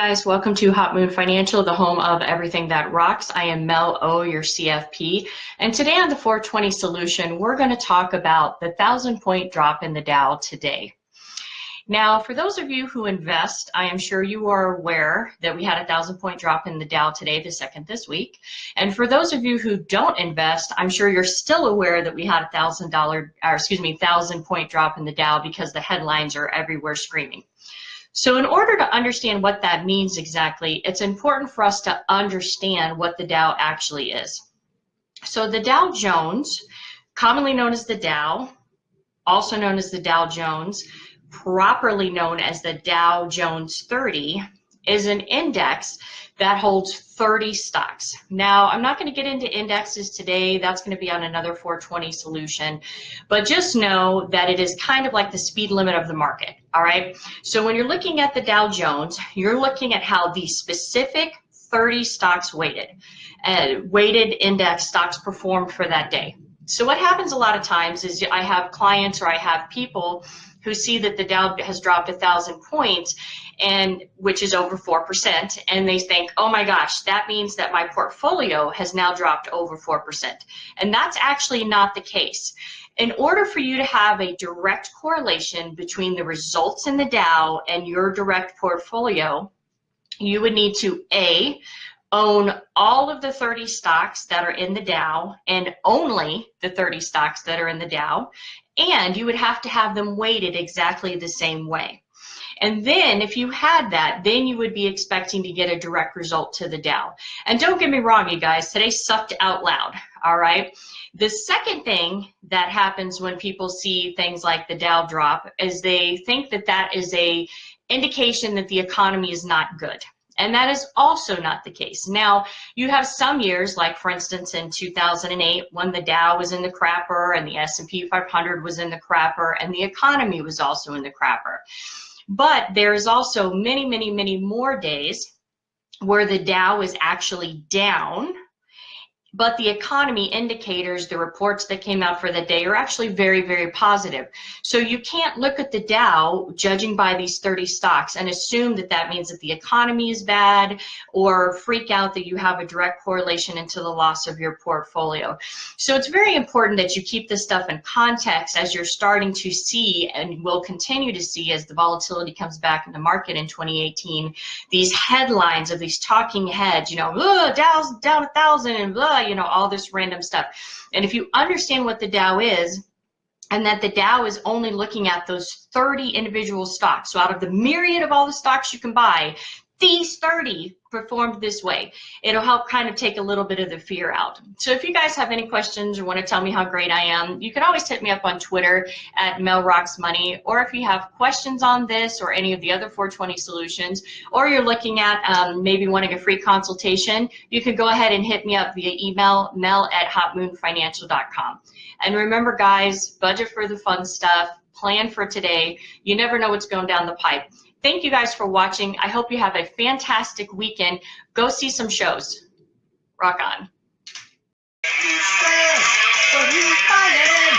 guys, welcome to Hot Moon Financial, the home of everything that rocks. I am Mel O, your CFP, and today on the 420 Solution, we're going to talk about the 1,000-point drop in the Dow today. Now, for those of you who invest, I am sure you are aware that we had a 1,000-point drop in the Dow today, the second this week. And for those of you who don't invest, I'm sure you're still aware that we had a 1,000-point drop in the Dow because the headlines are everywhere screaming. So in order to understand what that means exactly, it's important for us to understand what the Dow actually is. So the Dow Jones, commonly known as the Dow, also known as the Dow Jones, properly known as the Dow Jones 30, is an index that holds 30 stocks. Now, I'm not going to get into indexes today. That's going to be on another 420 Solution. But just know that it is kind of like the speed limit of the market, all right? So when you're looking at the Dow Jones, you're looking at how the specific 30 stocks weighted index stocks performed for that day. So what happens a lot of times is I have clients or I have people who see that the Dow has dropped 1,000 points, and which is over 4%, and they think, oh my gosh, that means that my portfolio has now dropped over 4%. And that's actually not the case. In order for you to have a direct correlation between the results in the Dow and your direct portfolio, you would need to A, own all of the 30 stocks that are in the Dow and only the 30 stocks that are in the Dow, and you would have to have them weighted exactly the same way. And then if you had that, then you would be expecting to get a direct result to the Dow. And don't get me wrong, you guys, today sucked out loud, all right? The second thing that happens when people see things like the Dow drop is they think that that is a indication that the economy is not good. And that is also not the case. Now, you have some years, like for instance in 2008, when the Dow was in the crapper and the S&P 500 was in the crapper and the economy was also in the crapper. But there's also many, many, many more days where the Dow is actually down, but the economy indicators, the reports that came out for the day, are actually very, very positive. So you can't look at the Dow, judging by these 30 stocks, and assume that that means that the economy is bad or freak out that you have a direct correlation into the loss of your portfolio. So it's very important that you keep this stuff in context as you're starting to see, and will continue to see as the volatility comes back in the market in 2018, these headlines of these talking heads, you know, Dow's down 1,000 and blah, you know, all this random stuff. And if you understand what the Dow is, and that the Dow is only looking at those 30 individual stocks, so out of the myriad of all the stocks you can buy, these 30 performed this way. It'll help kind of take a little bit of the fear out. So if you guys have any questions or want to tell me how great I am, you can always hit me up on Twitter at MelRocksMoney, or if you have questions on this or any of the other 420 Solutions, or you're looking at maybe wanting a free consultation, you can go ahead and hit me up via email, mel@hotmoonfinancial.com. And remember guys, budget for the fun stuff, plan for today. You never know what's going down the pipe. Thank you guys for watching. I hope you have a fantastic weekend. Go see some shows. Rock on. What are you buying?